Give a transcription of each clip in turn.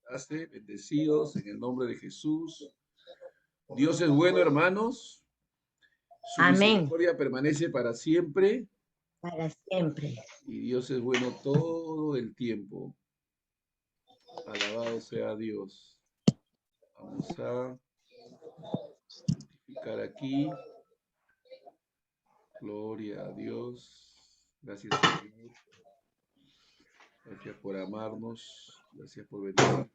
Hace bendecidos en el nombre de Jesús. Dios es bueno, hermanos. Su Amén. misericordia permanece para siempre Para siempre. y Dios es bueno todo el tiempo. Alabado sea Dios. Vamos a identificar aquí. Gloria a Dios. Gracias, Señor. Gracias por amarnos. Gracias por bendecirnos.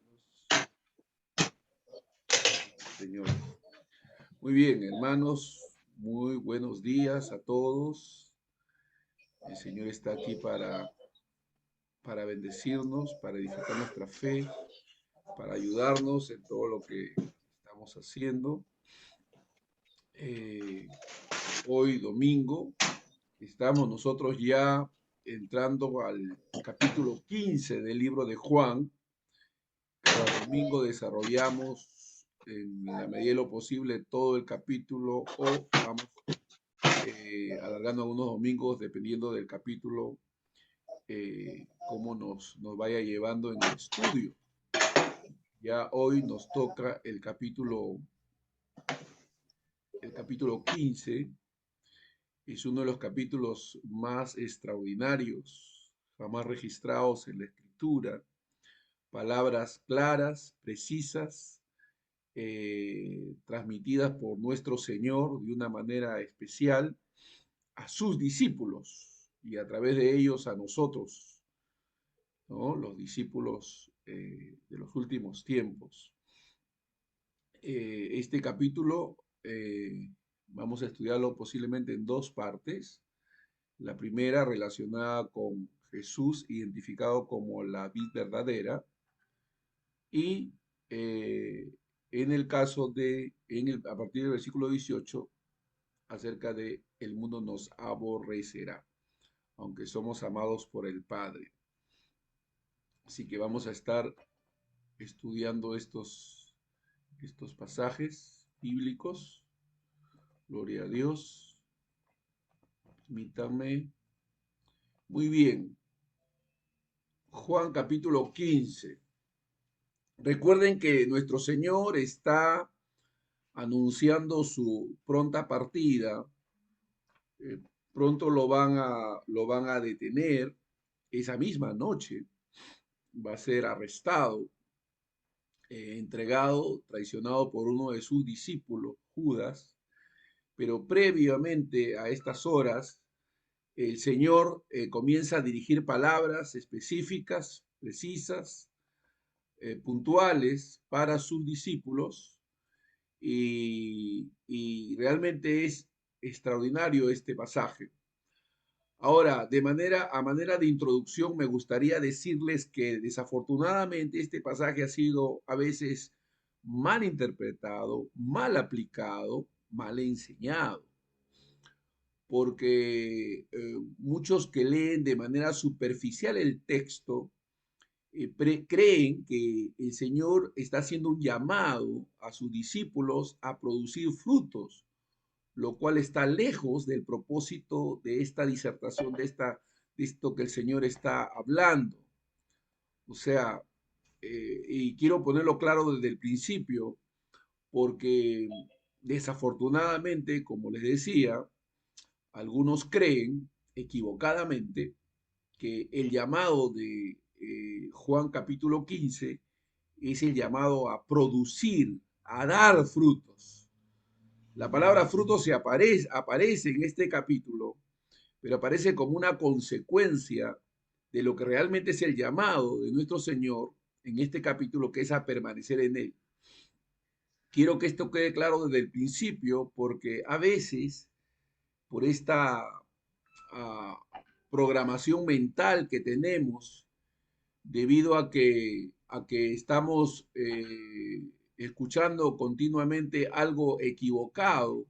Señor. Muy bien, hermanos. Muy buenos días a todos. El Señor está aquí para bendecirnos, para edificar nuestra fe, para ayudarnos en todo lo que estamos haciendo. Hoy domingo estamos nosotros ya entrando al capítulo 15 del libro de Juan. Cada domingo desarrollamos en la medida de lo posible todo el capítulo o vamos alargando algunos domingos dependiendo del capítulo, cómo nos vaya llevando en el estudio. Ya hoy nos toca el capítulo 15. Es uno de los capítulos más extraordinarios jamás registrados en la escritura. Palabras claras, precisas, transmitidas por nuestro Señor de una manera especial a sus discípulos y a través de ellos a nosotros, ¿no? Los discípulos de los últimos tiempos. Este capítulo vamos a estudiarlo posiblemente en dos partes. La primera relacionada con Jesús, identificado como la vid verdadera, y en el caso de, a partir del versículo 18, acerca de el mundo nos aborrecerá, aunque somos amados por el Padre. Así que vamos a estar estudiando estos pasajes bíblicos. Gloria a Dios. Permítanme. Muy bien. Juan capítulo 15. Recuerden que nuestro Señor está anunciando su pronta partida. Eh, Pronto lo van a detener. Esa misma noche va a ser arrestado, entregado, traicionado por uno de sus discípulos, Judas. Pero previamente a estas horas, el Señor comienza a dirigir palabras específicas, precisas, puntuales para sus discípulos y realmente es extraordinario este pasaje. Ahora, a manera de introducción, me gustaría decirles que desafortunadamente este pasaje ha sido a veces mal interpretado, mal aplicado, mal enseñado, porque muchos que leen de manera superficial el texto creen que el Señor está haciendo un llamado a sus discípulos a producir frutos, lo cual está lejos del propósito de esta disertación, de esto que el Señor está hablando. O sea, y quiero ponerlo claro desde el principio, porque desafortunadamente, como les decía, algunos creen equivocadamente que el llamado de Juan capítulo 15 es el llamado a producir, a dar frutos. La palabra fruto aparece en este capítulo, pero aparece como una consecuencia de lo que realmente es el llamado de nuestro Señor en este capítulo, que es a permanecer en Él. Quiero que esto quede claro desde el principio, porque a veces, por esta programación mental que tenemos, debido a que estamos escuchando continuamente algo equivocado,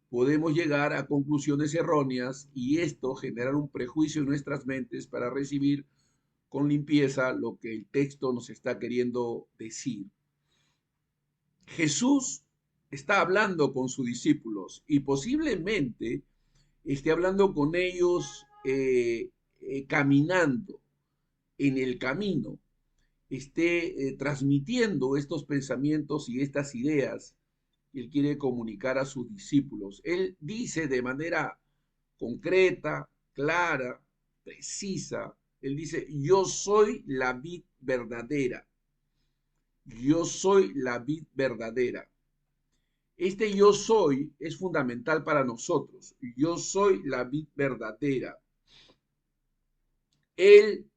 podemos llegar a conclusiones erróneas y esto generar un prejuicio en nuestras mentes para recibir con limpieza lo que el texto nos está queriendo decir. Jesús está hablando con sus discípulos y posiblemente esté hablando con ellos caminando en el camino. esté transmitiendo estos pensamientos y estas ideas que él quiere comunicar a sus discípulos. Él dice de manera concreta, clara, precisa, él dice, yo soy la vid verdadera, yo soy la vid verdadera. Este yo soy es fundamental para nosotros. Yo soy la vid verdadera. Él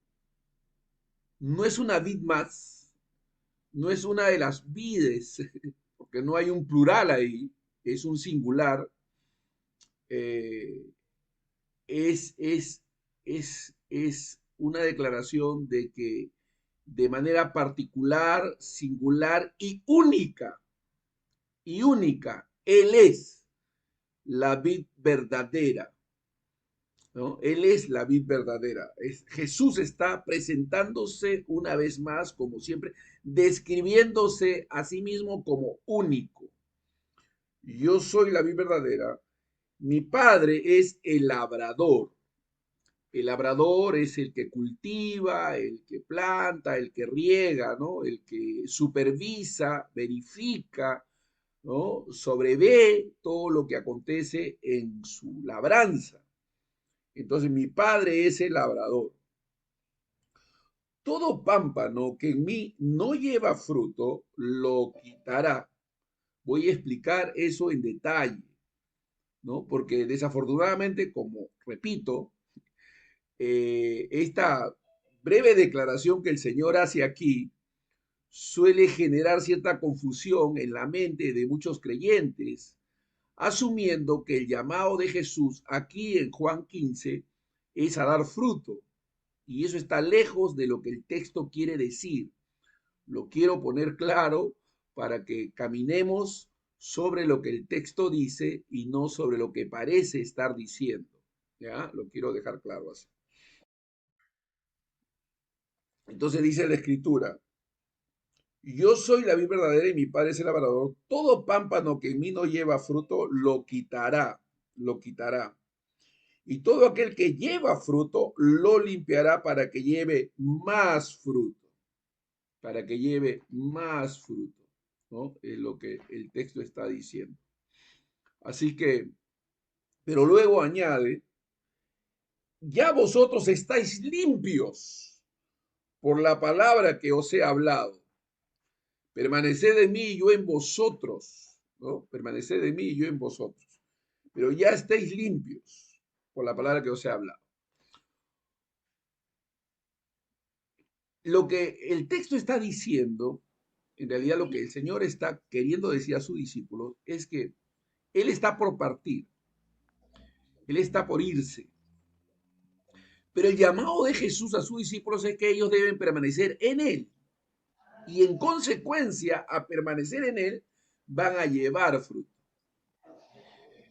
no es una vid más, no es una de las vides, porque no hay un plural ahí, es un singular. eh, es, es, es una declaración de que de manera particular, singular y única, Él es la vid verdadera. ¿No? Él es la vid verdadera. Jesús está presentándose una vez más, como siempre, describiéndose a sí mismo como único. Yo soy la vid verdadera. Mi padre es el labrador. El labrador es el que cultiva, el que planta, el que riega, ¿no? El que supervisa, verifica, ¿no? Sobrevé todo lo que acontece en su labranza. Entonces mi padre es el labrador. Todo pámpano que en mí no lleva fruto, lo quitará. Voy a explicar eso en detalle, ¿no? Porque desafortunadamente, como repito, esta breve declaración que el Señor hace aquí suele generar cierta confusión en la mente de muchos creyentes, asumiendo que el llamado de Jesús aquí en Juan 15 es a dar fruto. Y eso está lejos de lo que el texto quiere decir. Lo quiero poner claro para que caminemos sobre lo que el texto dice y no sobre lo que parece estar diciendo. ¿Ya? Lo quiero dejar claro así. Entonces dice la escritura, yo soy la vid verdadera y mi padre es el labrador. Todo pámpano que en mí no lleva fruto, lo quitará, lo quitará. Y todo aquel que lleva fruto, lo limpiará para que lleve más fruto, para que lleve más fruto, ¿no? Es lo que el texto está diciendo. Así que, pero luego añade, ya vosotros estáis limpios por la palabra que os he hablado. Permaneced en mí y yo en vosotros, ¿no? Permaneced en mí y yo en vosotros. Pero ya estáis limpios por la palabra que os he hablado. Lo que el texto está diciendo, en realidad lo que el Señor está queriendo decir a sus discípulos es que Él está por partir, Él está por irse. Pero el llamado de Jesús a sus discípulos es que ellos deben permanecer en Él. Y en consecuencia, a permanecer en Él, van a llevar fruto.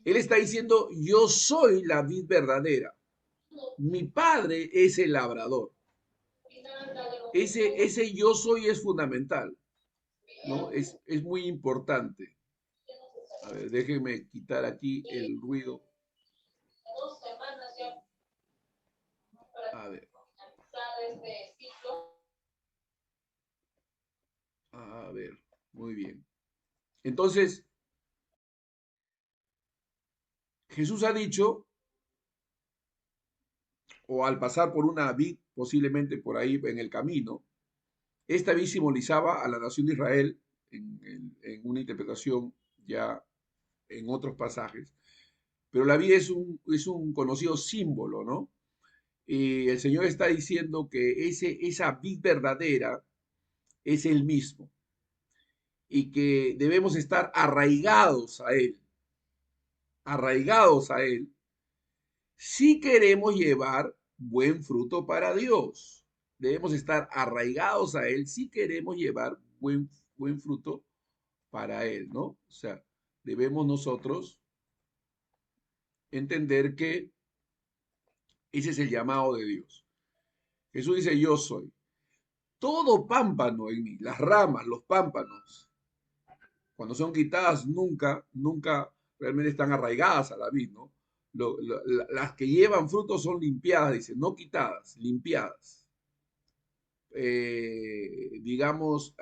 Él está diciendo, yo soy la vid verdadera. Mi padre es el labrador. Ese yo soy es fundamental, ¿no? Es muy importante. A ver, déjenme quitar aquí el ruido. A ver, a ver, muy bien. Entonces, Jesús ha dicho, o al pasar por una vid, posiblemente por ahí en el camino, esta vid simbolizaba a la nación de Israel en una interpretación ya en otros pasajes, pero la vid es un conocido símbolo, ¿no? Y el Señor está diciendo que esa vid verdadera es Él mismo y que debemos estar arraigados a Él, si queremos llevar buen fruto para Dios. Debemos estar arraigados a Él si queremos llevar buen fruto para Él, ¿no? O sea, debemos nosotros entender que ese es el llamado de Dios. Jesús dice, yo soy. Todo pámpano en mí, las ramas, los pámpanos, cuando son quitadas, nunca realmente están arraigadas a la vid, ¿no? Las que llevan frutos son limpiadas, dice, no quitadas, limpiadas. digamos,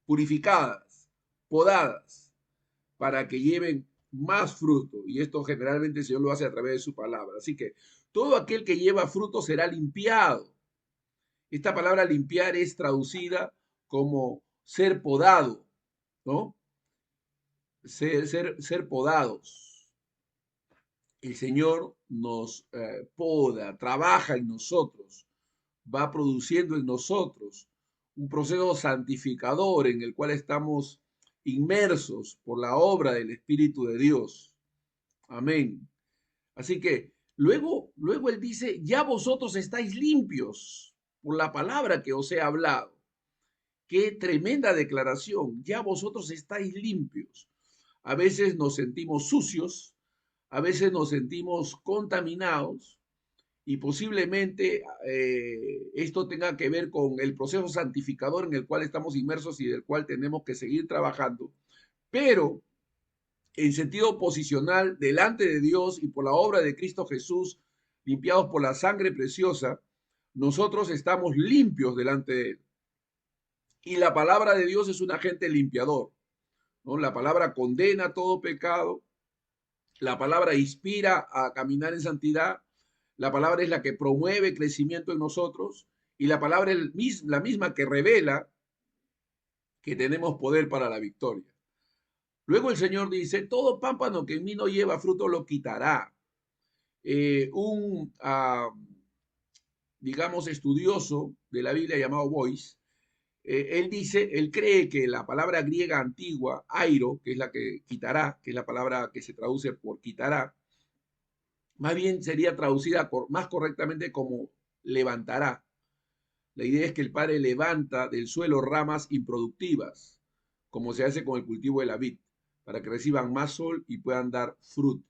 purificadas, podadas, para que lleven más fruto. Y esto generalmente el Señor lo hace a través de su palabra. Así que todo aquel que lleva fruto será limpiado. Esta palabra limpiar es traducida como ser podado, ¿no? Ser podados. El Señor nos poda, trabaja en nosotros, va produciendo en nosotros un proceso santificador en el cual estamos inmersos por la obra del Espíritu de Dios. Amén. Así que luego él dice, ya vosotros estáis limpios por la palabra que os he hablado. Qué tremenda declaración, ya vosotros estáis limpios. A veces nos sentimos sucios, a veces nos sentimos contaminados y posiblemente esto tenga que ver con el proceso santificador en el cual estamos inmersos y del cual tenemos que seguir trabajando. Pero en sentido posicional, delante de Dios y por la obra de Cristo Jesús, limpiados por la sangre preciosa, nosotros estamos limpios delante de Él. Y la palabra de Dios es un agente limpiador, ¿no? La palabra condena todo pecado, la palabra inspira a caminar en santidad, la palabra es la que promueve crecimiento en nosotros y la palabra es la misma que revela que tenemos poder para la victoria. Luego el Señor dice, todo pámpano que en mí no lleva fruto lo quitará. Digamos, estudioso de la Biblia llamado Boyce, él dice, él cree que la palabra griega antigua, airo, que es la que quitará, que es la palabra que se traduce por quitará, más bien sería traducida más correctamente como levantará. La idea es que el Padre levanta del suelo ramas improductivas, como se hace con el cultivo de la vid, para que reciban más sol y puedan dar fruto,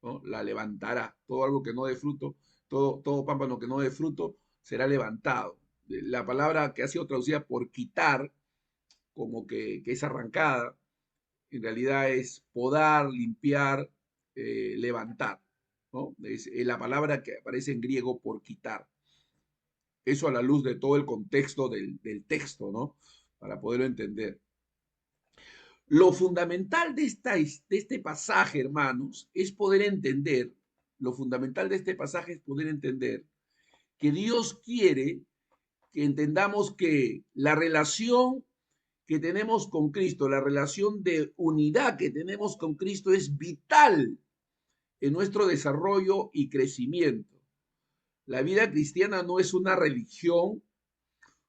¿no? La levantará. Todo algo que no dé fruto, todo pámpano que no dé fruto, será levantado. La palabra que ha sido traducida por quitar, como que es arrancada, en realidad es podar, limpiar, levantar, ¿no? Es la palabra que aparece en griego por quitar. Eso a la luz de todo el contexto del texto, ¿no? Para poderlo entender. Lo fundamental de este pasaje, hermanos, es poder entender, lo fundamental de este pasaje es poder entender que Dios quiere que entendamos que la relación que tenemos con Cristo, la relación de unidad que tenemos con Cristo es vital en nuestro desarrollo y crecimiento. La vida cristiana no es una religión,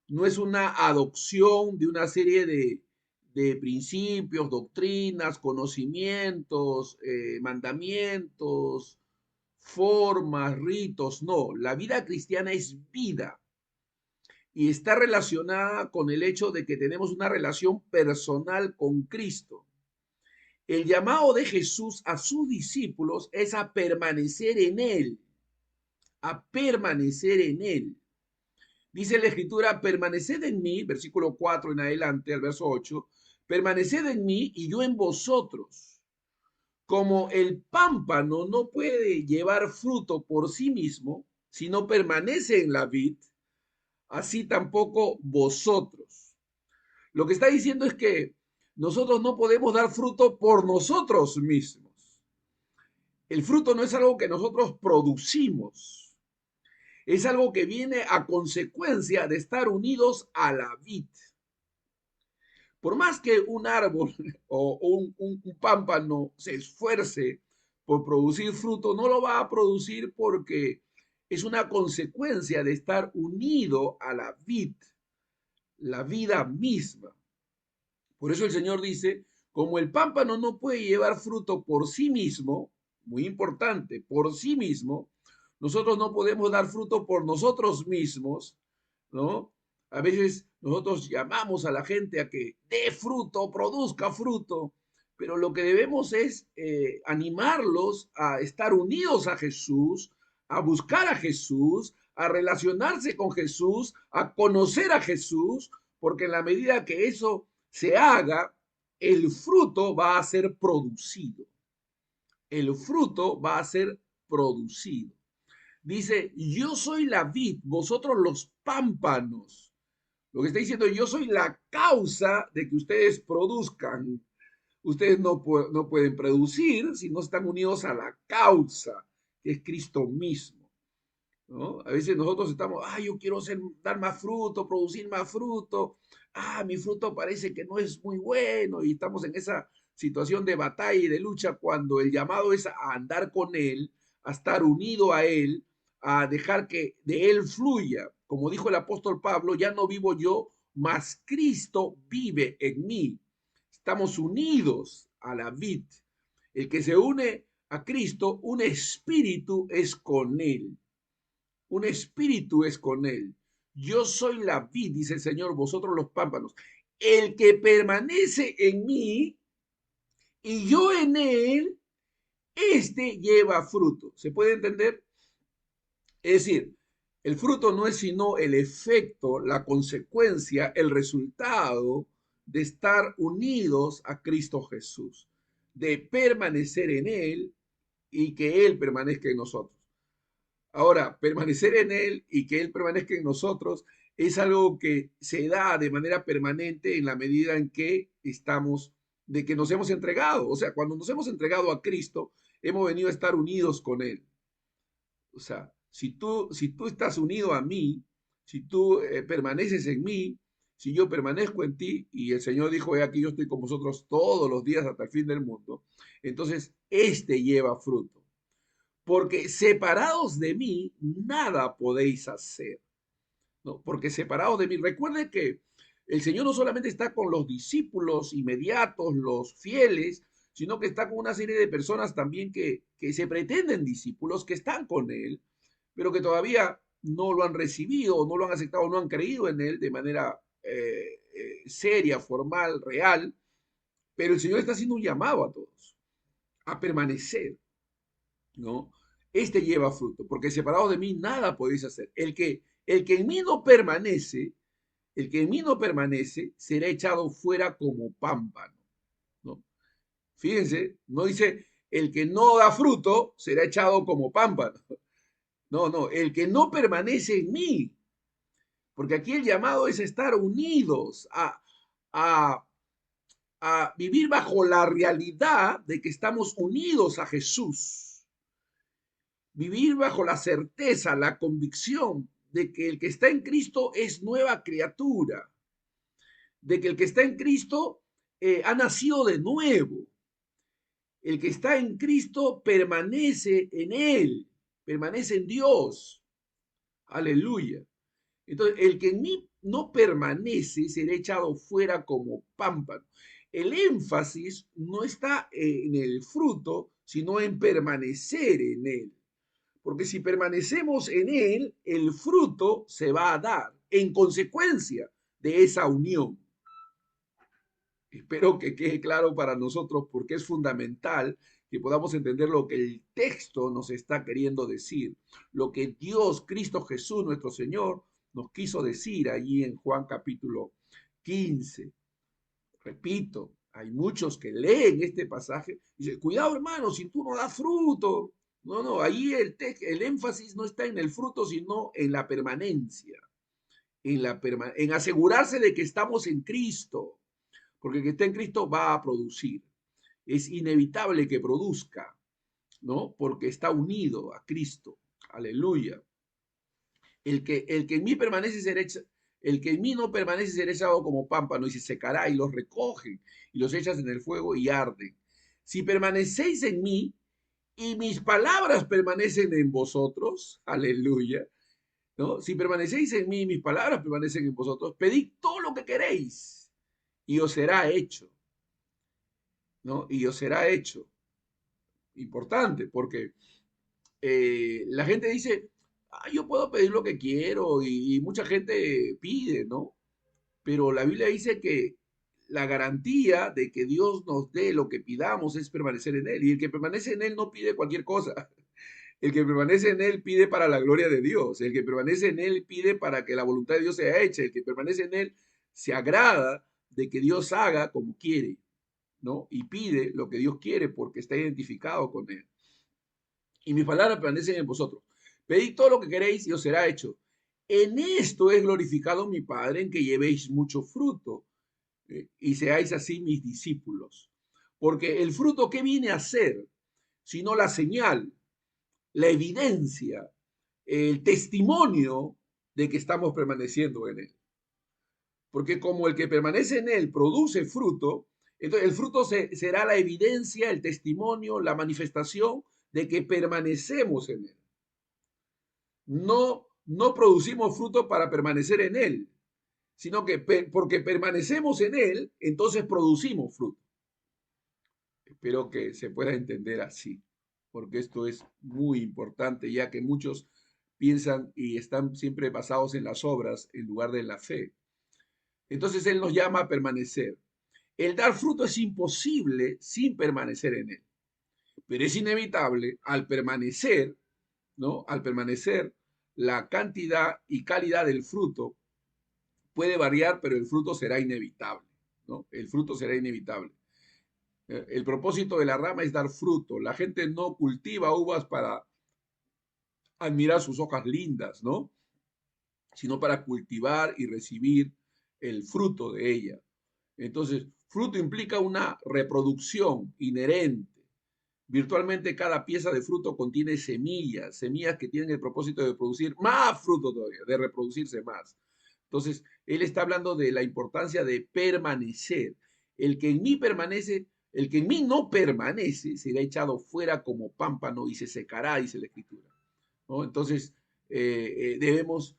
no es una adopción de una serie de principios, doctrinas, conocimientos, mandamientos, formas, ritos. No, la vida cristiana es vida y está relacionada con el hecho de que tenemos una relación personal con Cristo. El llamado de Jesús a sus discípulos es a permanecer en Él, a permanecer en Él. Dice la Escritura, permaneced en mí, versículo 4 en adelante, al verso 8, permaneced en mí y yo en vosotros. Como el pámpano no puede llevar fruto por sí mismo, si no permanece en la vid, así tampoco vosotros. Lo que está diciendo es que nosotros no podemos dar fruto por nosotros mismos. El fruto no es algo que nosotros producimos, es algo que viene a consecuencia de estar unidos a la vid. Por más que un árbol o un pámpano se esfuerce por producir fruto, no lo va a producir porque es una consecuencia de estar unido a la vid, la vida misma. Por eso el Señor dice, como el pámpano no puede llevar fruto por sí mismo, muy importante, por sí mismo, nosotros no podemos dar fruto por nosotros mismos, ¿no? A veces nosotros llamamos a la gente a que dé fruto, produzca fruto, pero lo que debemos es animarlos a estar unidos a Jesús, a buscar a Jesús, a relacionarse con Jesús, a conocer a Jesús, porque en la medida que eso se haga, el fruto va a ser producido. El fruto va a ser producido. Dice, yo soy la vid, vosotros los pámpanos. Lo que está diciendo, yo soy la causa de que ustedes produzcan. Ustedes no pueden producir si no están unidos a la causa, que es Cristo mismo, ¿no? A veces nosotros estamos, yo quiero dar más fruto, producir más fruto, mi fruto parece que no es muy bueno y estamos en esa situación de batalla y de lucha cuando el llamado es a andar con Él, a estar unido a Él, a dejar que de Él fluya. Como dijo el apóstol Pablo, ya no vivo yo, mas Cristo vive en mí. Estamos unidos a la vid. El que se une a Cristo, un espíritu es con Él. Un espíritu es con Él. Yo soy la vid, dice el Señor, vosotros los pámpanos. El que permanece en mí y yo en él, este lleva fruto. ¿Se puede entender? Es decir, el fruto no es sino el efecto, la consecuencia, el resultado de estar unidos a Cristo Jesús, de permanecer en Él y que Él permanezca en nosotros. Ahora, permanecer en Él y que Él permanezca en nosotros es algo que se da de manera permanente en la medida en que estamos, de que nos hemos entregado. O sea, cuando nos hemos entregado a Cristo, hemos venido a estar unidos con Él. O sea, si tú estás unido a mí, si tú permaneces en mí, si yo permanezco en ti, y el Señor dijo, he aquí yo estoy con vosotros todos los días hasta el fin del mundo, entonces este lleva fruto. Porque separados de mí, nada podéis hacer, ¿no? Porque separados de mí, recuerde que el Señor no solamente está con los discípulos inmediatos, los fieles, sino que está con una serie de personas también que se pretenden discípulos, que están con Él, pero que todavía no lo han recibido, no lo han aceptado, no han creído en Él de manera seria, formal, real, pero el Señor está haciendo un llamado a todos a permanecer, ¿no? Este lleva fruto, porque separados de mí nada podéis hacer. El que en mí no permanece, el que en mí no permanece, será echado fuera como pámpano, ¿no? Fíjense, no dice, el que no da fruto será echado como pámpano. No, no, el que no permanece en mí, porque aquí el llamado es estar unidos a, a vivir bajo la realidad de que estamos unidos a Jesús. Vivir bajo la certeza, la convicción de que el que está en Cristo es nueva criatura, de que el que está en Cristo ha nacido de nuevo. El que está en Cristo permanece en Él, permanece en Dios. Aleluya. Entonces, el que en mí no permanece será echado fuera como pámpano. El énfasis no está en el fruto, sino en permanecer en él. Porque si permanecemos en él, el fruto se va a dar en consecuencia de esa unión. Espero que quede claro para nosotros porque es fundamental que podamos entender lo que el texto nos está queriendo decir, lo que Dios, Cristo Jesús, nuestro Señor, nos quiso decir allí en Juan capítulo 15. Repito, hay muchos que leen este pasaje y dicen, cuidado hermano, si tú no das fruto. No, no, ahí el énfasis no está en el fruto, sino en la permanencia, en asegurarse de que estamos en Cristo, porque el que está en Cristo va a producir. Es inevitable que produzca, ¿no? Porque está unido a Cristo. Aleluya. El que en mí permanece será el que en mí no permanece será echado como pámpano y se secará y los recogen y los echas en el fuego y arden. Si permanecéis en mí y mis palabras permanecen en vosotros, aleluya, ¿no? Si permanecéis en mí y mis palabras permanecen en vosotros, pedid todo lo que queréis y os será hecho, ¿no? Y os será hecho. Importante, porque la gente dice, yo puedo pedir lo que quiero y mucha gente pide, ¿no? Pero la Biblia dice que la garantía de que Dios nos dé lo que pidamos es permanecer en Él. Y el que permanece en Él no pide cualquier cosa. El que permanece en Él pide para la gloria de Dios. El que permanece en Él pide para que la voluntad de Dios sea hecha. El que permanece en Él se agrada de que Dios haga como quiere, ¿no? Y pide lo que Dios quiere porque está identificado con Él. Y mis palabras permanecen en vosotros. Pedid todo lo que queréis y os será hecho. En esto es glorificado mi Padre, en que llevéis mucho fruto y seáis así mis discípulos. Porque el fruto, ¿qué viene a ser? Sino la señal, la evidencia, el testimonio de que estamos permaneciendo en él. Porque como el que permanece en él produce fruto, entonces el fruto será la evidencia, el testimonio, la manifestación de que permanecemos en él. No producimos fruto para permanecer en él, sino que porque permanecemos en él, entonces producimos fruto. Espero que se pueda entender así, porque esto es muy importante, ya que muchos piensan y están siempre basados en las obras en lugar de la fe. Entonces Él nos llama a permanecer. El dar fruto es imposible sin permanecer en Él, pero es inevitable al permanecer, ¿no? Al permanecer, la cantidad y calidad del fruto puede variar, pero el fruto será inevitable, ¿no? El fruto será inevitable. El propósito de la rama es dar fruto. La gente no cultiva uvas para admirar sus hojas lindas, ¿no? Sino para cultivar y recibir el fruto de ella. Entonces, fruto implica una reproducción inherente. Virtualmente cada pieza de fruto contiene semillas, semillas que tienen el propósito de producir más fruto todavía, de reproducirse más. Entonces, él está hablando de la importancia de permanecer. El que en mí permanece, el que en mí no permanece, será echado fuera como pámpano y se secará, dice la Escritura, ¿no? Entonces, debemos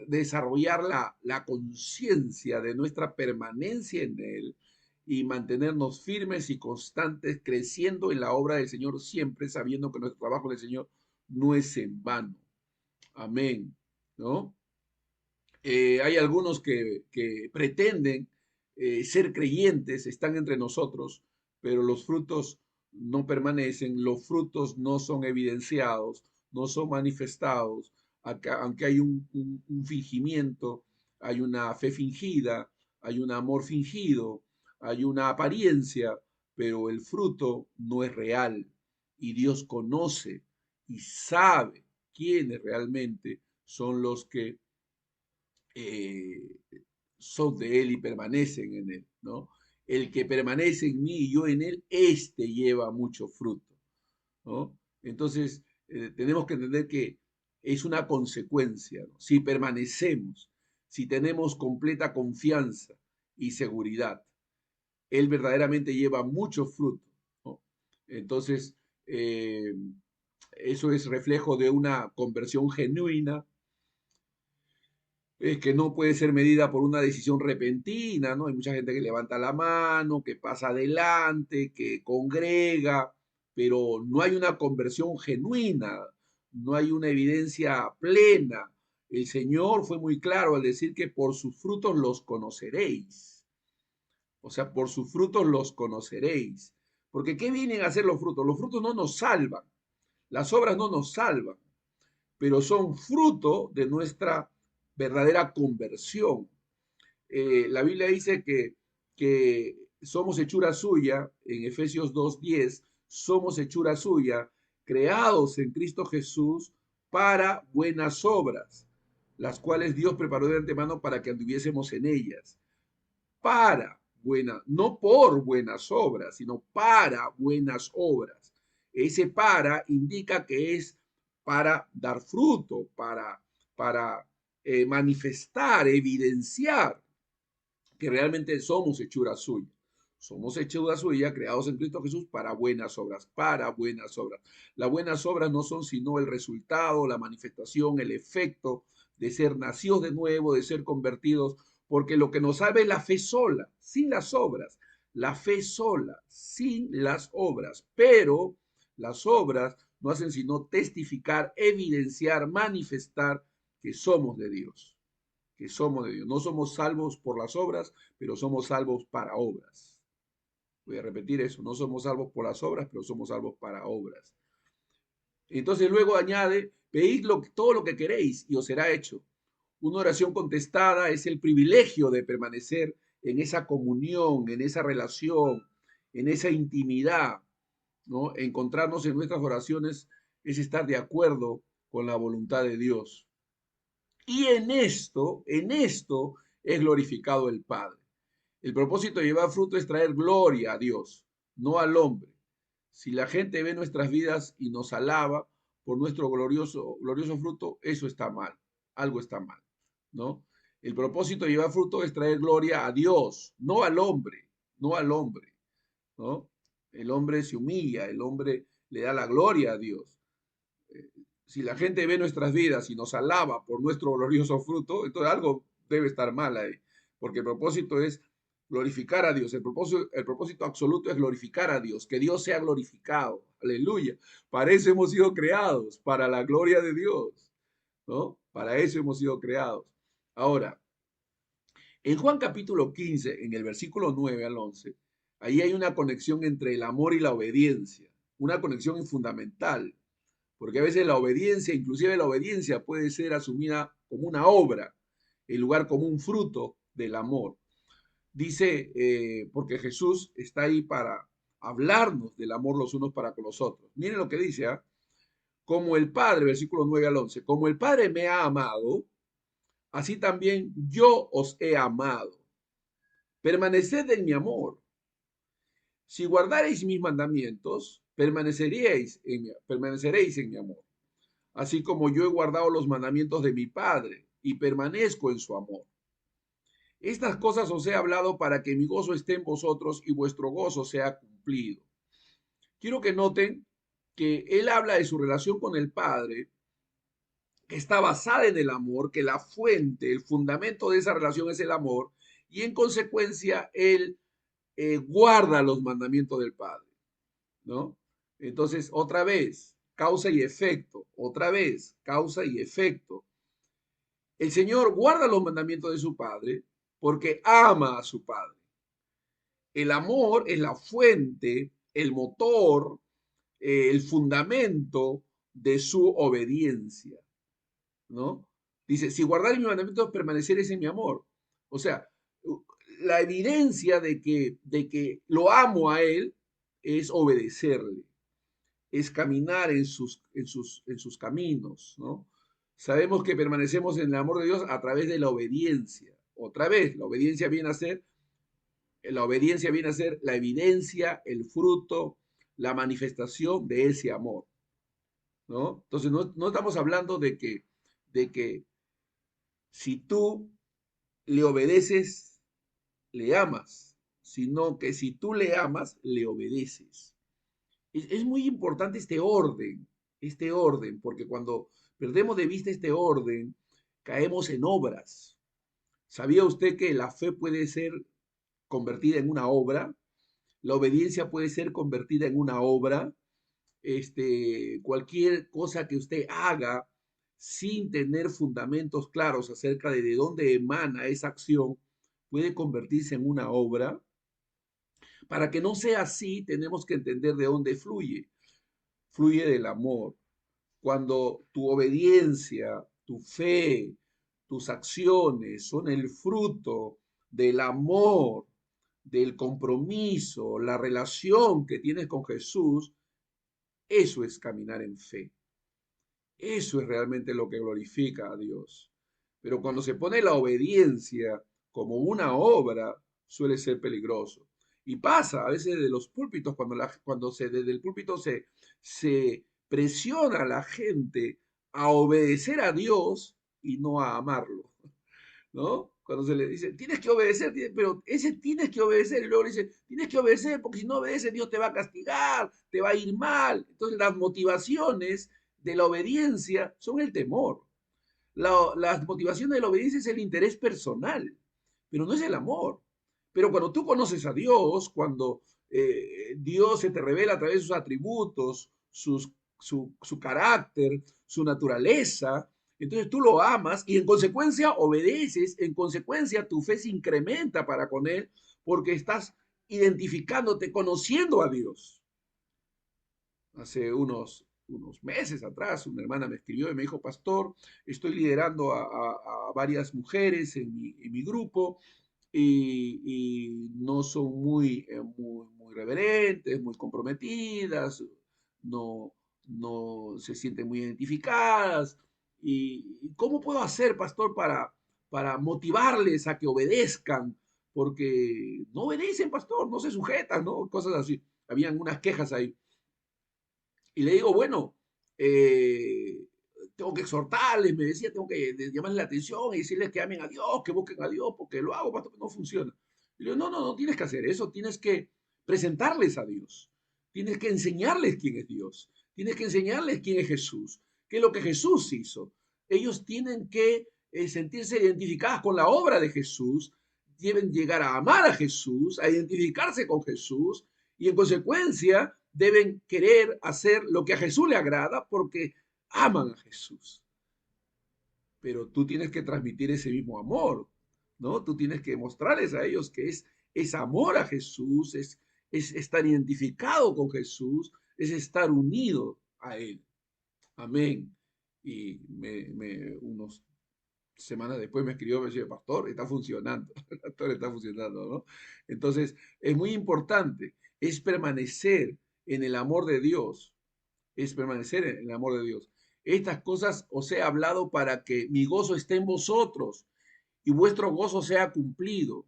desarrollar la conciencia de nuestra permanencia en Él y mantenernos firmes y constantes, creciendo en la obra del Señor siempre, sabiendo que nuestro trabajo del Señor no es en vano. Amén, ¿no? Hay algunos que pretenden ser creyentes, están entre nosotros, pero los frutos no permanecen, los frutos no son evidenciados, no son manifestados, aunque hay un fingimiento, hay una fe fingida, hay un amor fingido, hay una apariencia, pero el fruto no es real y Dios conoce y sabe quiénes realmente son los que eh, son de Él y permanecen en Él, ¿no? El que permanece en mí y yo en Él, este lleva mucho fruto, ¿no? Entonces, tenemos que entender que es una consecuencia, ¿no? Si permanecemos, si tenemos completa confianza y seguridad, Él verdaderamente lleva mucho fruto, ¿no? Entonces, eh, eso es reflejo de una conversión genuina, que no puede ser medida por una decisión repentina, ¿no? Hay mucha gente que levanta la mano, que pasa adelante, que congrega, pero no hay una conversión genuina, no hay una evidencia plena. El Señor fue muy claro al decir que por sus frutos los conoceréis. O sea, por sus frutos los conoceréis. Porque ¿qué vienen a hacer los frutos? Los frutos no nos salvan, las obras no nos salvan, pero son fruto de nuestra verdadera conversión. La Biblia dice que somos hechura suya, en Efesios 2:10, somos hechura suya, creados en Cristo Jesús para buenas obras, las cuales Dios preparó de antemano para que anduviésemos en ellas. Para buenas, no por buenas obras, sino para buenas obras. Ese para indica que es para dar fruto, para manifestar, evidenciar que realmente somos hechura suya. Somos hechura suya, creados en Cristo Jesús para buenas obras, para buenas obras. Las buenas obras no son sino el resultado, la manifestación, el efecto de ser nacidos de nuevo, de ser convertidos, porque lo que nos salva es la fe sola, sin las obras. La fe sola, sin las obras. Pero las obras no hacen sino testificar, evidenciar, manifestar que somos de Dios, que somos de Dios. No somos salvos por las obras, pero somos salvos para obras. Voy a repetir eso, no somos salvos por las obras, pero somos salvos para obras. Entonces luego añade, pedid todo lo que queréis y os será hecho. Una oración contestada es el privilegio de permanecer en esa comunión, en esa relación, en esa intimidad, ¿no? Encontrarnos en nuestras oraciones es estar de acuerdo con la voluntad de Dios. Y en esto es glorificado el Padre. El propósito de llevar fruto es traer gloria a Dios, no al hombre. Si la gente ve nuestras vidas y nos alaba por nuestro glorioso fruto, eso está mal, algo está mal, ¿no? El propósito de llevar fruto es traer gloria a Dios, no al hombre, no al hombre, ¿no? El hombre se humilla, el hombre le da la gloria a Dios. Si la gente ve nuestras vidas y nos alaba por nuestro glorioso fruto, entonces algo debe estar mal ahí, porque el propósito es glorificar a Dios. El propósito absoluto es glorificar a Dios, que Dios sea glorificado. Aleluya. Para eso hemos sido creados, para la gloria de Dios, ¿no? Para eso hemos sido creados. Ahora, en Juan capítulo 15, en el versículo 9 al 11, ahí hay una conexión entre el amor y la obediencia, una conexión fundamental, porque a veces la obediencia, inclusive la obediencia puede ser asumida como una obra, en lugar como un fruto del amor. Dice, porque Jesús está ahí para hablarnos del amor los unos para con los otros. Miren lo que dice, ¿ah? Como el Padre, versículo 9 al 11, como el Padre me ha amado, así también yo os he amado. Permaneced en mi amor. Si guardareis mis mandamientos, permaneceréis en mi amor, así como yo he guardado los mandamientos de mi Padre y permanezco en su amor. Estas cosas os he hablado para que mi gozo esté en vosotros y vuestro gozo sea cumplido. Quiero que noten que él habla de su relación con el Padre, que está basada en el amor, que la fuente, el fundamento de esa relación es el amor, y en consecuencia él guarda los mandamientos del Padre, ¿no? Entonces, otra vez, causa y efecto, otra vez, causa y efecto. El Señor guarda los mandamientos de su Padre porque ama a su Padre. El amor es la fuente, el motor, el fundamento de su obediencia, ¿no? Dice, si guardáis mis mandamientos, permaneceréis en mi amor. O sea, la evidencia de que lo amo a Él es obedecerle, es caminar en sus caminos, ¿no? Sabemos que permanecemos en el amor de Dios a través de la obediencia. Otra vez, la obediencia viene a ser la evidencia, el fruto, la manifestación de ese amor, ¿no? Entonces, no estamos hablando de que si tú le obedeces, le amas, sino que si tú le amas, le obedeces. Es muy importante este orden, porque cuando perdemos de vista este orden, caemos en obras. ¿Sabía usted que la fe puede ser convertida en una obra? La obediencia puede ser convertida en una obra. Cualquier cosa que usted haga sin tener fundamentos claros acerca de dónde emana esa acción, puede convertirse en una obra. Para que no sea así, tenemos que entender de dónde fluye. Fluye del amor. Cuando tu obediencia, tu fe, tus acciones son el fruto del amor, del compromiso, la relación que tienes con Jesús, eso es caminar en fe. Eso es realmente lo que glorifica a Dios. Pero cuando se pone la obediencia como una obra, suele ser peligroso. Y pasa a veces de los púlpitos, desde el púlpito se presiona a la gente a obedecer a Dios y no a amarlo, ¿no? Cuando se le dice, tienes que obedecer, pero ese tienes que obedecer, y luego le dice, tienes que obedecer porque si no obedeces Dios te va a castigar, te va a ir mal. Entonces las motivaciones de la obediencia son el temor. Las motivaciones de la obediencia es el interés personal, pero no es el amor. Pero cuando tú conoces a Dios, cuando Dios se te revela a través de sus atributos, su carácter, su naturaleza, entonces tú lo amas y en consecuencia obedeces, en consecuencia tu fe se incrementa para con Él porque estás identificándote, conociendo a Dios. Hace unos meses atrás, una hermana me escribió y me dijo, pastor, estoy liderando a varias mujeres en mi grupo y no son muy reverentes, muy comprometidas, no, no se sienten muy identificadas. ¿Y cómo puedo hacer, pastor, para motivarles a que obedezcan? Porque no obedecen, pastor, no se sujetan, ¿no? Cosas así. Habían unas quejas ahí. Y le digo, bueno, eh, tengo que exhortarles, me decía, tengo que llamarles la atención y decirles que amen a Dios, que busquen a Dios, porque lo hago, pastor, que no funciona. Y le digo, no, no, no tienes que hacer eso, tienes que presentarles a Dios, tienes que enseñarles quién es Dios, tienes que enseñarles quién es Jesús, qué es lo que Jesús hizo. Ellos tienen que sentirse identificadas con la obra de Jesús, deben llegar a amar a Jesús, a identificarse con Jesús y en consecuencia deben querer hacer lo que a Jesús le agrada porque aman a Jesús. Pero tú tienes que transmitir ese mismo amor, ¿no? Tú tienes que mostrarles a ellos que es amor a Jesús, es estar identificado con Jesús, es estar unido a Él. Amén. Y unos semanas después me escribió, me decía, pastor, está funcionando, pastor, está funcionando, ¿no? Entonces, es muy importante, es permanecer en el amor de Dios, es permanecer en el amor de Dios. Estas cosas os he hablado para que mi gozo esté en vosotros y vuestro gozo sea cumplido.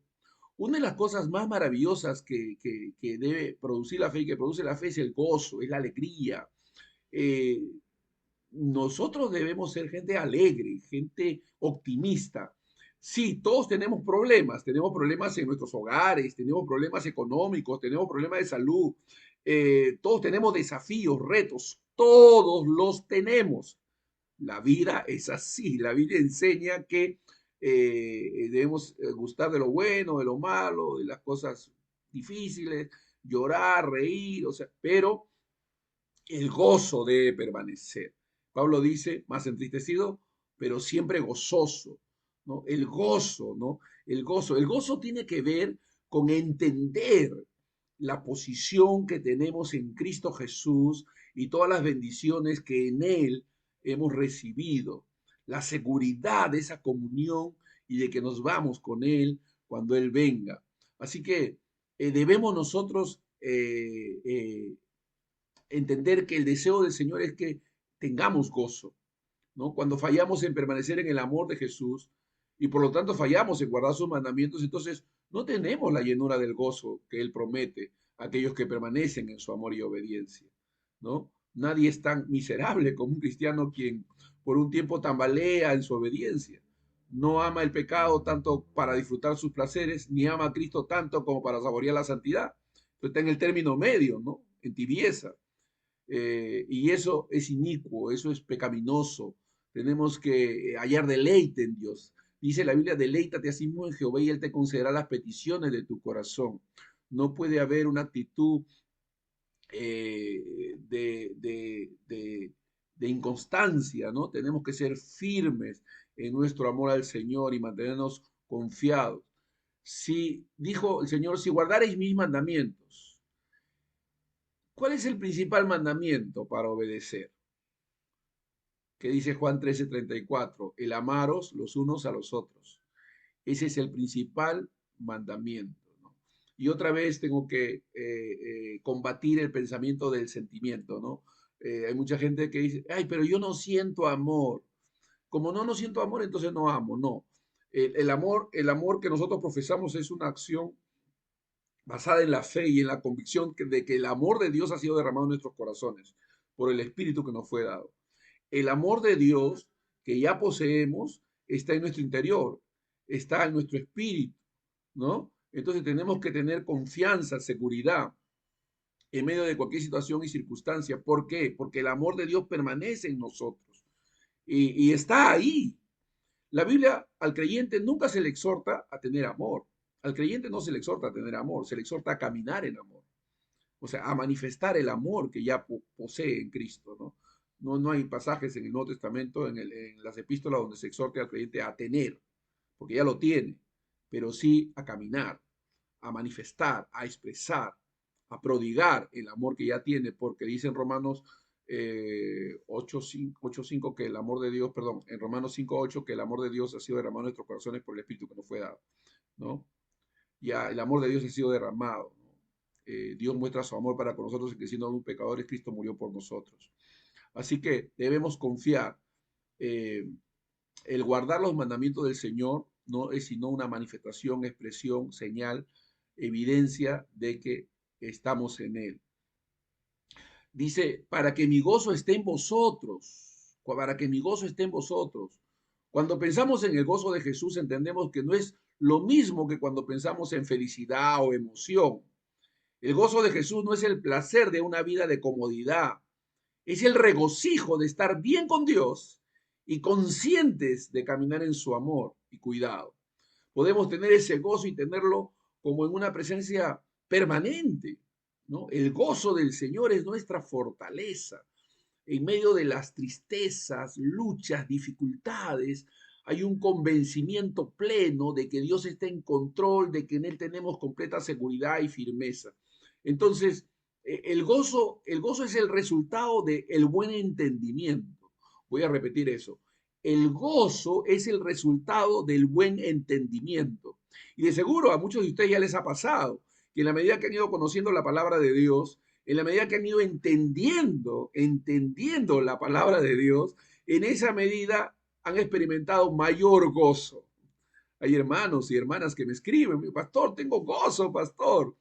Una de las cosas más maravillosas que debe producir la fe y que produce la fe es el gozo, es la alegría. Eh, Nosotros debemos ser gente alegre, gente optimista. Sí, todos tenemos problemas en nuestros hogares, tenemos problemas económicos, tenemos problemas de salud, todos tenemos desafíos, retos, todos los tenemos. La vida es así, la vida enseña que debemos gustar de lo bueno, de lo malo, de las cosas difíciles, llorar, reír, o sea, pero el gozo debe permanecer. Pablo dice, más entristecido, pero siempre gozoso, ¿no? El gozo, ¿no? El gozo tiene que ver con entender la posición que tenemos en Cristo Jesús y todas las bendiciones que en Él hemos recibido, la seguridad de esa comunión y de que nos vamos con Él cuando Él venga. Así que debemos nosotros entender que el deseo del Señor es que tengamos gozo, ¿no? Cuando fallamos en permanecer en el amor de Jesús y por lo tanto fallamos en guardar sus mandamientos, entonces no tenemos la llenura del gozo que Él promete a aquellos que permanecen en su amor y obediencia, ¿no? Nadie es tan miserable como un cristiano quien por un tiempo tambalea en su obediencia. No ama el pecado tanto para disfrutar sus placeres, ni ama a Cristo tanto como para saborear la santidad. Entonces está en el término medio, ¿no? En tibieza. Y eso es inicuo, eso es pecaminoso. Tenemos que hallar deleite en Dios. Dice la Biblia, deleítate a sí mismo en Jehová y Él te concederá las peticiones de tu corazón. No puede haber una actitud de inconstancia, ¿no? Tenemos que ser firmes en nuestro amor al Señor y mantenernos confiados. Si dijo el Señor, si guardareis mis mandamientos, ¿cuál es el principal mandamiento para obedecer? Que dice Juan 13:34, el amaros los unos a los otros. Ese es el principal mandamiento, ¿no? Y otra vez tengo que combatir el pensamiento del sentimiento, ¿no? Hay mucha gente que dice, ay, pero yo no siento amor. Como no siento amor, entonces no amo, no. El amor que nosotros profesamos es una acción basada en la fe y en la convicción de que el amor de Dios ha sido derramado en nuestros corazones por el Espíritu que nos fue dado. El amor de Dios que ya poseemos está en nuestro interior, está en nuestro espíritu, ¿no? Entonces tenemos que tener confianza, seguridad en medio de cualquier situación y circunstancia. ¿Por qué? Porque el amor de Dios permanece en nosotros y está ahí. La Biblia al creyente nunca se le exhorta a tener amor. Al creyente no se le exhorta a tener amor, se le exhorta a caminar en amor. O sea, a manifestar el amor que ya posee en Cristo, ¿no? No hay pasajes en el Nuevo Testamento, en las epístolas, donde se exhorte al creyente a tener, porque ya lo tiene, pero sí a caminar, a manifestar, a expresar, a prodigar el amor que ya tiene, porque dice en Romanos 8:5 que el amor de Dios, perdón, en Romanos 5:8 que el amor de Dios ha sido derramado en nuestros corazones por el Espíritu que nos fue dado, ¿no? Ya el amor de Dios ha sido derramado, ¿no? Dios muestra su amor para con nosotros, que siendo aún pecadores, Cristo murió por nosotros. Así que debemos confiar. Eh, el guardar los mandamientos del Señor no es sino una manifestación, expresión, señal, evidencia de que estamos en Él. Dice, para que mi gozo esté en vosotros, para que mi gozo esté en vosotros. Cuando pensamos en el gozo de Jesús, entendemos que no es lo mismo que cuando pensamos en felicidad o emoción. El gozo de Jesús no es el placer de una vida de comodidad, es el regocijo de estar bien con Dios y conscientes de caminar en su amor y cuidado. Podemos tener ese gozo y tenerlo como en una presencia permanente, ¿no? El gozo del Señor es nuestra fortaleza. En medio de las tristezas, luchas, dificultades, hay un convencimiento pleno de que Dios está en control, de que en Él tenemos completa seguridad y firmeza. Entonces, el gozo es el resultado del buen entendimiento. Voy a repetir eso. El gozo es el resultado del buen entendimiento. Y de seguro a muchos de ustedes ya les ha pasado que en la medida que han ido conociendo la palabra de Dios, en la medida que han ido entendiendo la palabra de Dios, en esa medida han experimentado mayor gozo. Hay hermanos y hermanas que me escriben, pastor, tengo gozo, pastor.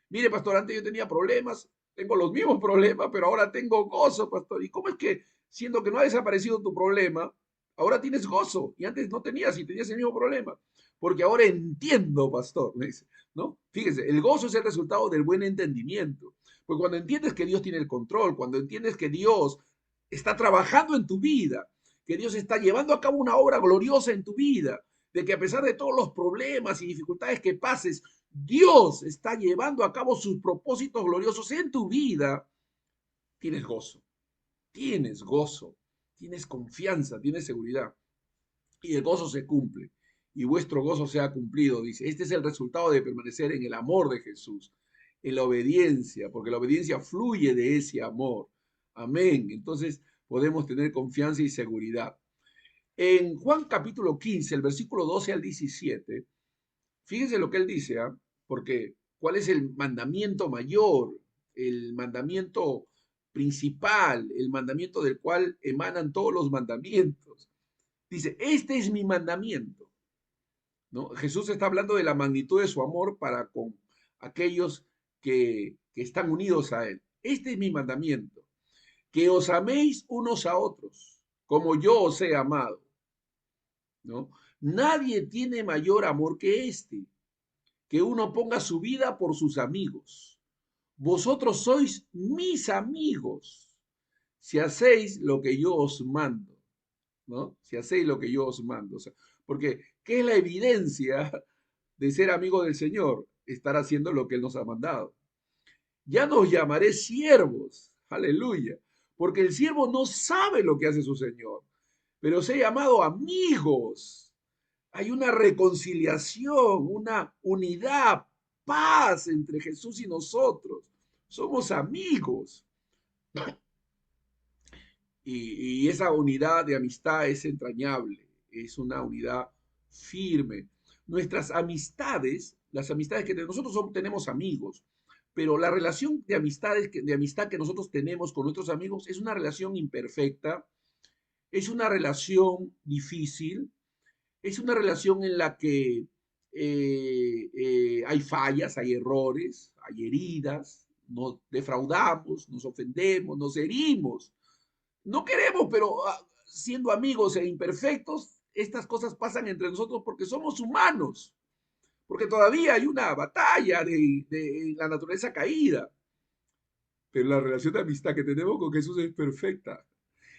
Mire, pastor, antes yo tenía problemas, tengo los mismos problemas, pero ahora tengo gozo, pastor. ¿Y cómo es que, siendo que no ha desaparecido tu problema, ahora tienes gozo y antes no tenías y tenías el mismo problema? Porque ahora entiendo, pastor, me dice, ¿no? Fíjese, el gozo es el resultado del buen entendimiento. Pues cuando entiendes que Dios tiene el control, cuando entiendes que Dios está trabajando en tu vida, que Dios está llevando a cabo una obra gloriosa en tu vida, de que a pesar de todos los problemas y dificultades que pases, Dios está llevando a cabo sus propósitos gloriosos en tu vida, tienes gozo, tienes confianza, tienes seguridad. Y el gozo se cumple. Y vuestro gozo se ha cumplido, dice. Este es el resultado de permanecer en el amor de Jesús, en la obediencia, porque la obediencia fluye de ese amor. Amén. Entonces podemos tener confianza y seguridad. En Juan capítulo 15, el versículo 12 al 17, fíjense lo que él dice, ¿ah? Porque ¿cuál es el mandamiento mayor? El mandamiento principal, el mandamiento del cual emanan todos los mandamientos. Dice, este es mi mandamiento, ¿no? Jesús está hablando de la magnitud de su amor para con aquellos que están unidos a Él. Este es mi mandamiento, que os améis unos a otros, como yo os he amado, ¿no? Nadie tiene mayor amor que este, que uno ponga su vida por sus amigos. Vosotros sois mis amigos, si hacéis lo que yo os mando, ¿no? Si hacéis lo que yo os mando. O sea, porque, ¿qué es la evidencia de ser amigo del Señor? Estar haciendo lo que Él nos ha mandado. Ya nos llamaré siervos, aleluya, porque el siervo no sabe lo que hace su Señor, pero os he llamado amigos. Hay una reconciliación, una unidad, paz entre Jesús y nosotros. Somos amigos. Y esa unidad de amistad es entrañable, es una unidad firme. Nuestras amistades, las amistades que nosotros tenemos amigos, pero la relación de de amistad que nosotros tenemos con nuestros amigos es una relación imperfecta, es una relación difícil, es una relación en la que hay fallas, hay errores, hay heridas, nos defraudamos, nos ofendemos, nos herimos. No queremos, pero siendo amigos e imperfectos, estas cosas pasan entre nosotros porque somos humanos, porque todavía hay una batalla de la naturaleza caída. Pero la relación de amistad que tenemos con Jesús es perfecta.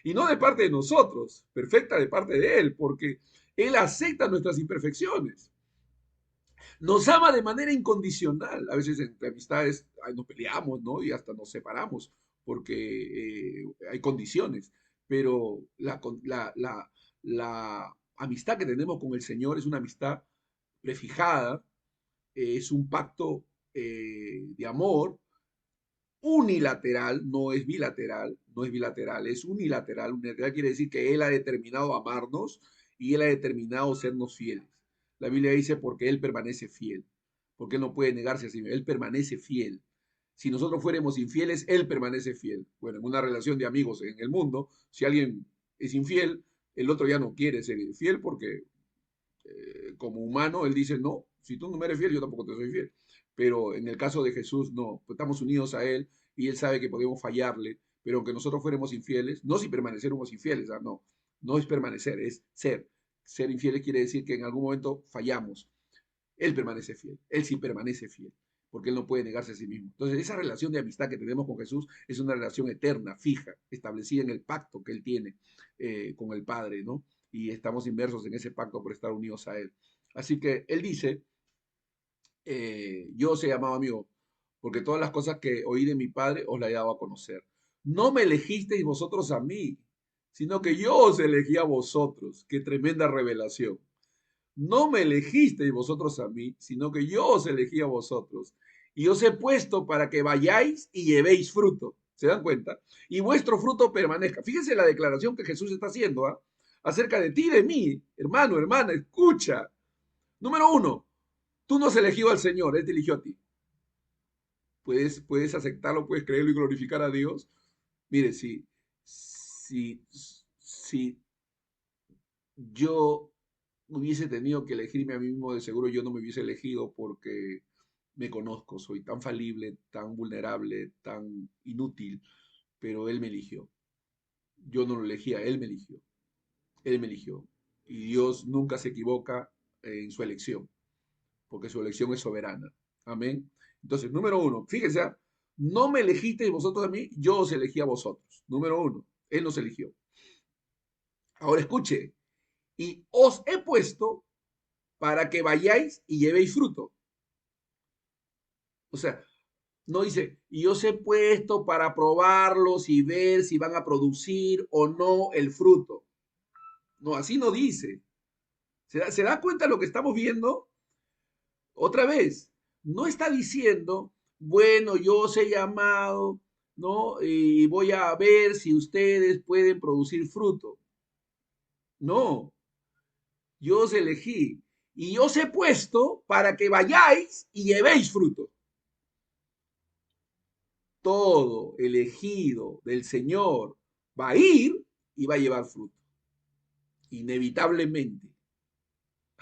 Y no de parte de nosotros, perfecta de parte de Él, porque Él acepta nuestras imperfecciones. Nos ama de manera incondicional. A veces entre amistades nos peleamos, ¿no? Y hasta nos separamos porque hay condiciones. Pero la amistad que tenemos con el Señor es una amistad prefijada, es un pacto de amor unilateral, no es bilateral, no es bilateral, es unilateral. Unilateral quiere decir que Él ha determinado amarnos y Él ha determinado sernos fieles. La Biblia dice porque Él permanece fiel, porque Él no puede negarse a sí mismo, Él permanece fiel. Si nosotros fuéramos infieles, Él permanece fiel. Bueno, en una relación de amigos en el mundo, si alguien es infiel, el otro ya no quiere ser fiel porque como humano Él dice, no, si tú no me eres fiel, yo tampoco te soy fiel. Pero en el caso de Jesús, no, pues estamos unidos a Él y Él sabe que podemos fallarle, pero aunque nosotros fuéramos infieles, no si permaneciéramos infieles, no, no es permanecer, es ser. Ser infieles quiere decir que en algún momento fallamos. Él permanece fiel, Él sí permanece fiel, porque Él no puede negarse a sí mismo. Entonces, esa relación de amistad que tenemos con Jesús es una relación eterna, fija, establecida en el pacto que Él tiene con el Padre, ¿no? Y estamos inmersos en ese pacto por estar unidos a Él. Así que Él dice, yo os he llamado amigo, porque todas las cosas que oí de mi Padre os las he dado a conocer. No me elegisteis vosotros a mí, sino que yo os elegí a vosotros. Qué tremenda revelación. No me elegisteis vosotros a mí, sino que yo os elegí a vosotros. Y os he puesto para que vayáis y llevéis fruto. ¿Se dan cuenta? Y vuestro fruto permanezca. Fíjense la declaración que Jesús está haciendo, ¿ah? Acerca de ti y de mí. Hermano, hermana, escucha. Número uno, tú no has elegido al Señor, Él te eligió a ti. Puedes aceptarlo, puedes creerlo y glorificar a Dios. Mire, si yo hubiese tenido que elegirme a mí mismo, de seguro yo no me hubiese elegido porque me conozco, soy tan falible, tan vulnerable, tan inútil, pero Él me eligió. Yo no lo elegía, Él me eligió. Él me eligió. Y Dios nunca se equivoca en su elección, porque su elección es soberana. Amén. Entonces, número uno, fíjense, no me elegisteis vosotros a mí, yo os elegí a vosotros. Número uno, Él nos eligió. Ahora escuche, y os he puesto para que vayáis y llevéis fruto. O sea, no dice, y os he puesto para probarlos y ver si van a producir o no el fruto. No, así no dice. ¿Se da cuenta de lo que estamos viendo? Otra vez, no está diciendo, bueno, yo os he llamado, ¿no? Y voy a ver si ustedes pueden producir fruto. No, yo os elegí y os he puesto para que vayáis y llevéis fruto. Todo elegido del Señor va a ir y va a llevar fruto. Inevitablemente.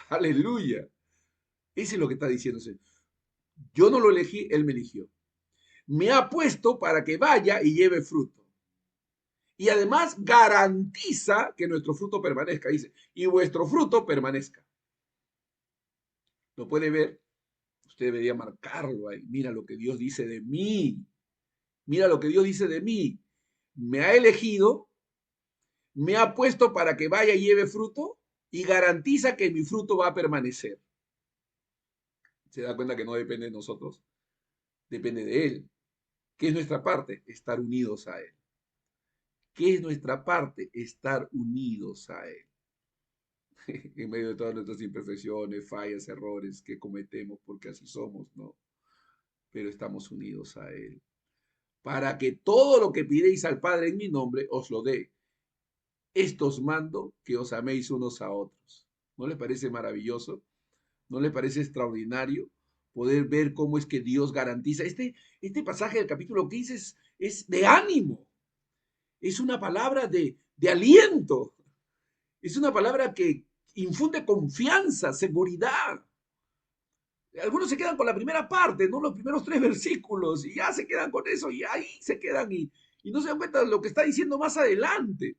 Aleluya. Ese es lo que está diciendo. Yo no lo elegí, Él me eligió. Me ha puesto para que vaya y lleve fruto. Y además garantiza que nuestro fruto permanezca. Dice, y vuestro fruto permanezca. ¿Lo puede ver? Usted debería marcarlo ahí. Mira lo que Dios dice de mí. Mira lo que Dios dice de mí. Me ha elegido, me ha puesto para que vaya y lleve fruto y garantiza que mi fruto va a permanecer. ¿Se da cuenta que no depende de nosotros? Depende de Él. ¿Qué es nuestra parte? Estar unidos a Él. ¿Qué es nuestra parte? Estar unidos a Él. En medio de todas nuestras imperfecciones, fallas, errores que cometemos, porque así somos, ¿no? Pero estamos unidos a Él. Para que todo lo que pidéis al Padre en mi nombre os lo dé. Esto os mando que os améis unos a otros. ¿No les parece maravilloso? ¿No les parece extraordinario poder ver cómo es que Dios garantiza? Este pasaje del capítulo 15 es de ánimo, es una palabra de aliento, es una palabra que infunde confianza, seguridad. Algunos se quedan con la primera parte, ¿no? Los primeros tres versículos, y ya se quedan con eso, y ahí se quedan, y no se dan cuenta de lo que está diciendo más adelante.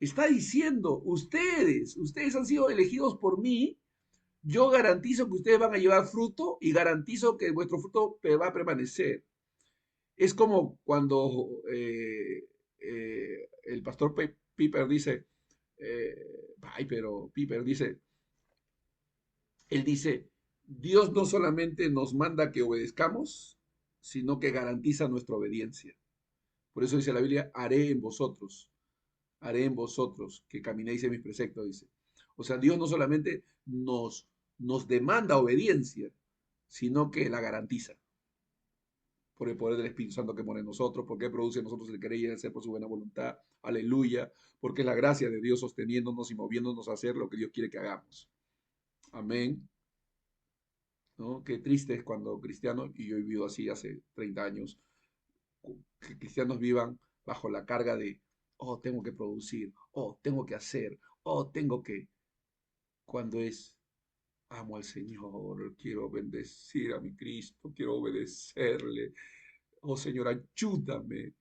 Está diciendo, ustedes han sido elegidos por mí, yo garantizo que ustedes van a llevar fruto y garantizo que vuestro fruto va a permanecer. Es como cuando el pastor Piper dice, Piper dice, él dice, Dios no solamente nos manda que obedezcamos, sino que garantiza nuestra obediencia. Por eso dice la Biblia, haré en vosotros que caminéis en mis preceptos, dice. O sea, Dios no solamente nos demanda obediencia, sino que la garantiza por el poder del Espíritu Santo que pone en nosotros, porque produce en nosotros el querer y el hacer por su buena voluntad. Aleluya, porque es la gracia de Dios sosteniéndonos y moviéndonos a hacer lo que Dios quiere que hagamos. Amén. ¿no? Qué triste es cuando cristianos, y yo he vivido así hace 30 años, que cristianos vivan bajo la carga de, oh, tengo que producir, oh, tengo que hacer, oh, tengo que, cuando es, amo al Señor, quiero bendecir a mi Cristo, quiero obedecerle. Oh Señor, ayúdame,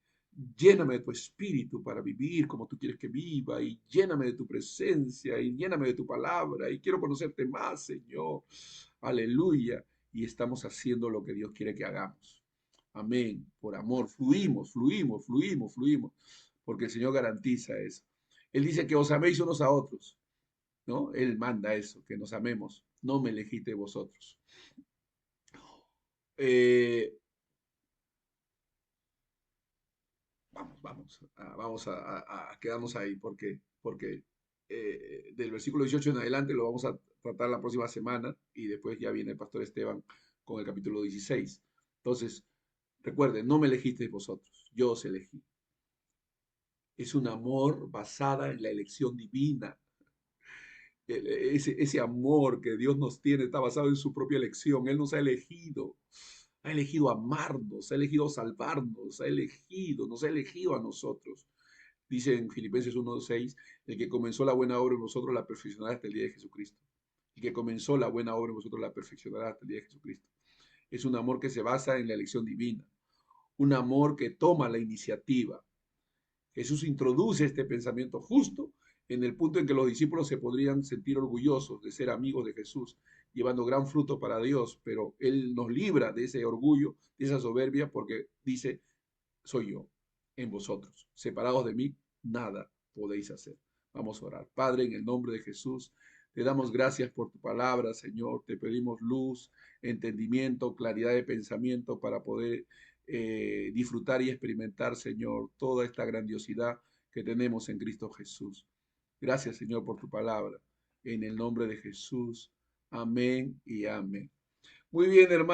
lléname de tu espíritu para vivir como tú quieres que viva y lléname de tu presencia y lléname de tu palabra y quiero conocerte más, Señor. Aleluya. Y estamos haciendo lo que Dios quiere que hagamos. Amén. Por amor, fluimos, fluimos, fluimos, fluimos, porque el Señor garantiza eso. Él dice que os améis unos a otros, ¿no? Él manda eso, que nos amemos. No me elegiste vosotros. Eh, vamos a quedarnos ahí porque del versículo 18 en adelante lo vamos a tratar la próxima semana y después ya viene el pastor Esteban con el capítulo 16. Entonces, recuerden, no me elegisteis vosotros, yo os elegí. Es un amor basada en la elección divina. Ese amor que Dios nos tiene está basado en su propia elección. Él nos ha elegido amarnos, ha elegido salvarnos, nos ha elegido a nosotros. Dice en Filipenses 1:6, el que comenzó la buena obra en vosotros la perfeccionará hasta el día de Jesucristo. El que comenzó la buena obra en vosotros la perfeccionará hasta el día de Jesucristo. Es un amor que se basa en la elección divina, un amor que toma la iniciativa. Jesús introduce este pensamiento justo en el punto en que los discípulos se podrían sentir orgullosos de ser amigos de Jesús, llevando gran fruto para Dios, pero Él nos libra de ese orgullo, de esa soberbia, porque dice, soy yo en vosotros. Separados de mí, nada podéis hacer. Vamos a orar. Padre, en el nombre de Jesús, te damos gracias por tu palabra, Señor. Te pedimos luz, entendimiento, claridad de pensamiento para poder disfrutar y experimentar, Señor, toda esta grandiosidad que tenemos en Cristo Jesús. Gracias, Señor, por tu palabra. En el nombre de Jesús. Amén y amén. Muy bien, hermano.